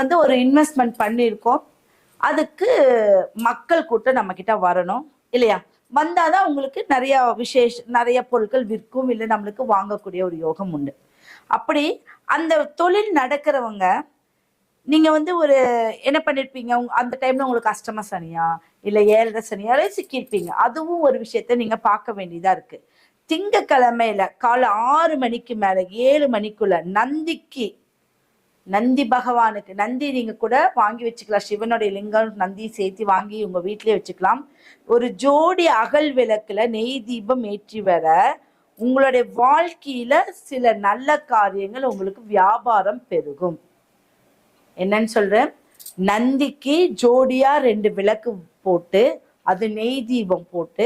வந்து ஒரு இன்வெஸ்ட்மெண்ட் பண்ணியிருக்கோம், அதுக்கு மக்கள் கூட்டம் நம்ம கிட்ட வரணும் இல்லையா? வந்தாதான் உங்களுக்கு நிறைய பொருட்கள் விற்கும், இல்லை நம்மளுக்கு வாங்கக்கூடிய ஒரு யோகம் உண்டு. அப்படி அந்த தொழில் நடக்கிறவங்க நீங்க வந்து ஒரு என்ன பண்ணிருப்பீங்க, அந்த டைம்ல உங்களுக்கு அஷ்டம சனியா இல்ல 7.5 சனியாலே சிக்கியிருப்பீங்க. அதுவும் ஒரு விஷயத்த நீங்க பார்க்க வேண்டியதா இருக்கு. திங்கக்கிழமையில காலை 6 மணிக்கு மேல 7 மணிக்குள்ள நந்தி பகவானுக்கு நந்தி நீங்க கூட வாங்கி வச்சுக்கலாம். சிவனுடைய லிங்கம் நந்தி சேர்த்து வாங்கி உங்க வீட்லயே வச்சுக்கலாம். ஒரு ஜோடி அகல் விளக்குல நெய் தீபம் ஏற்றி வர உங்களுடைய வாழ்க்கையில சில நல்ல காரியங்கள், உங்களுக்கு வியாபாரம் பெருகும். என்னன்னு சொல்றேன், நந்திக்கு ஜோடியா 2 விளக்கு போட்டு அது நெய் தீபம் போட்டு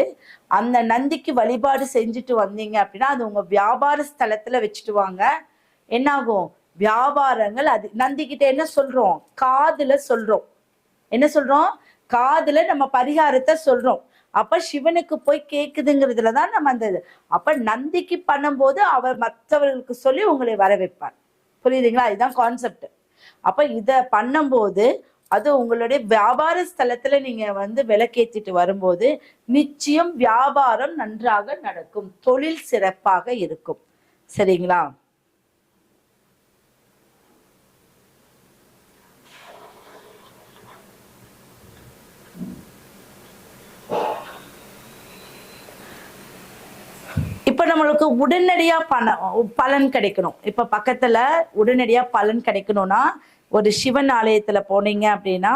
அந்த நந்திக்கு வழிபாடு செஞ்சுட்டு வந்தீங்க அப்படின்னா அது உங்க வியாபார ஸ்தலத்துல வச்சுட்டு வாங்க. என்னாகும், வியாபாரங்கள். அது நந்திக்கிட்ட என்ன சொல்றோம், காதுல சொல்றோம். என்ன சொல்றோம், காதுல நம்ம பரிகாரத்தை சொல்றோம். அப்ப சிவனுக்கு போய் கேக்குதுங்கிறதுலதான் நம்ம அந்த அப்ப நந்திக்கு பண்ணும்போது அவர் மற்றவர்களுக்கு சொல்லி உங்களை வர வைப்பார். புரியுதுங்களா? இதுதான் கான்செப்ட். அப்ப இத பண்ணும்போது அது உங்களுடைய வியாபார ஸ்தலத்துல நீங்க வந்து விளக்கேற்றிட்டு வரும்போது நிச்சயம் வியாபாரம் நன்றாக நடக்கும், தொழில் சிறப்பாக இருக்கும். சரிங்களா? இப்ப நம்மளுக்கு உடனடியா பலன் கிடைக்கணும். இப்ப பக்கத்துல உடனடியா பலன் கிடைக்கணும்னா ஒரு சிவன் ஆலயத்துல போனீங்க அப்படின்னா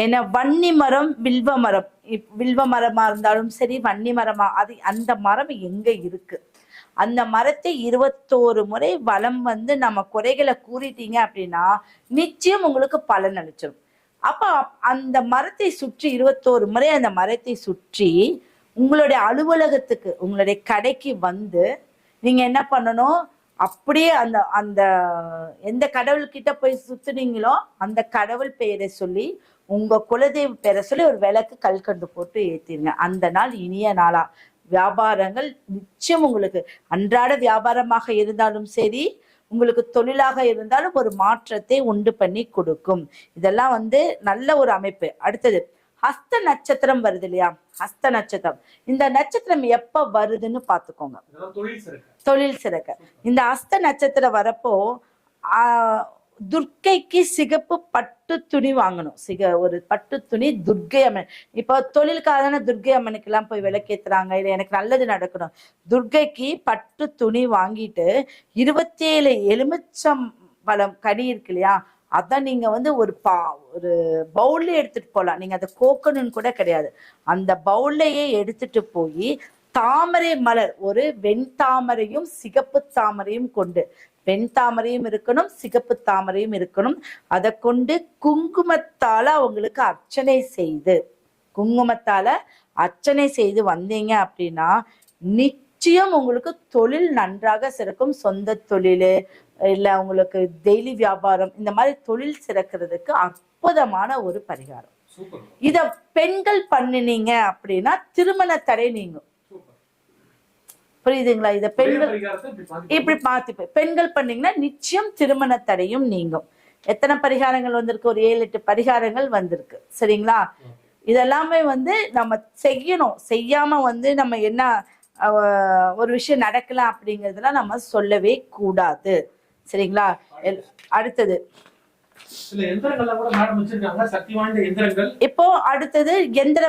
என்ன, வன்னி மரம், வில்வ மரமா இருந்தாலும் சரி, வன்னி மரமா, அது அந்த மரம் எங்க இருக்கு, அந்த மரத்தை 21 முறை வலம் வந்து நம்ம குறைகளை கூறிட்டீங்க அப்படின்னா நிச்சயம் உங்களுக்கு பலன் அளிச்சிடும். அப்ப அந்த மரத்தை சுற்றி 21 முறை அந்த மரத்தை சுற்றி உங்களுடைய அலுவலகத்துக்கு, உங்களுடைய கடைக்கு வந்து நீங்க என்ன பண்ணணும், அப்படியே அந்த அந்த எந்த கடவுள்கிட்ட போய் சுத்துனீங்களோ அந்த கடவுள் பெயரை சொல்லி உங்க குலதெய்வ பெயரை சொல்லி ஒரு விளக்கு கல்கண்டு போட்டு ஏத்திருங்க. அந்த நாள் இனிய நாளா வியாபாரங்கள் நிச்சயம் உங்களுக்கு அன்றாட வியாபாரமாக இருந்தாலும் சரி, உங்களுக்கு தொழிலாக இருந்தாலும் ஒரு மாற்றத்தை உண்டு பண்ணி கொடுக்கும். இதெல்லாம் வந்து நல்ல ஒரு அமைப்பு. அடுத்தது ஹஸ்த நட்சத்திரம் வருது இல்லையா, ஹஸ்த நட்சத்திரம். இந்த நட்சத்திரம் எப்ப வருதுன்னு பாத்துக்கோங்க, தொழில் சிறக்க. இந்த ஹஸ்த நட்சத்திரம் வரப்போ துர்க்கைக்கு சிகப்பு பட்டு துணி வாங்கணும். ஒரு பட்டு துணி துர்க்கை அம்மன். இப்போ தொழிலுக்காக துர்க்கை அம்மனுக்கு எல்லாம் போய் விளக்கேத்துறாங்க, இல்லை எனக்கு நல்லது நடக்கணும், துர்க்கைக்கு பட்டு துணி வாங்கிட்டு 27 எலுமிச்சம் பழம் கனி இருக்கு இல்லையா, அதான் நீங்க வந்து ஒரு பவுல்ல எடுத்துட்டு போகலாம். நீங்க அதை கோக்கணும்னு கூட கிடையாது, அந்த பவுல்லையே எடுத்துட்டு போய் தாமரை மலர், ஒரு வெண்தாமரையும் சிகப்பு தாமரையும் கொண்டு, வெண்தாமரையும் இருக்கணும், சிகப்பு தாமரையும் இருக்கணும், அதை கொண்டு குங்குமத்தால அவங்களுக்கு அர்ச்சனை செய்து வந்தீங்க அப்படின்னா நிச்சயம் உங்களுக்கு தொழில் நன்றாக சிறக்கும். சொந்த தொழில் இல்ல உங்களுக்கு டெய்லி வியாபாரம், இந்த மாதிரி தொழில் சிறக்கிறதுக்கு அற்புதமான ஒரு பரிகாரம். இத பெண்கள் பண்ணினீங்க அப்படின்னா திருமண தடை நீங்கும். புரியுதுங்களா? இத பெண்கள் இப்படி மாத்தி பெண்கள் பண்ணீங்கன்னா நிச்சயம் திருமண தடையும் நீங்கும். எத்தனை பரிகாரங்கள் வந்திருக்கு, ஒரு 7-8 பரிகாரங்கள் வந்திருக்கு. சரிங்களா? இதெல்லாமே வந்து நம்ம செய்யணும். செய்யாம வந்து நம்ம என்ன ஒரு விஷயம் நடக்கலாம் அப்படிங்கறதெல்லாம் நம்ம சொல்லவே கூடாது. சரிங்களா? அடுத்தது இப்போ அடுத்தது எந்திர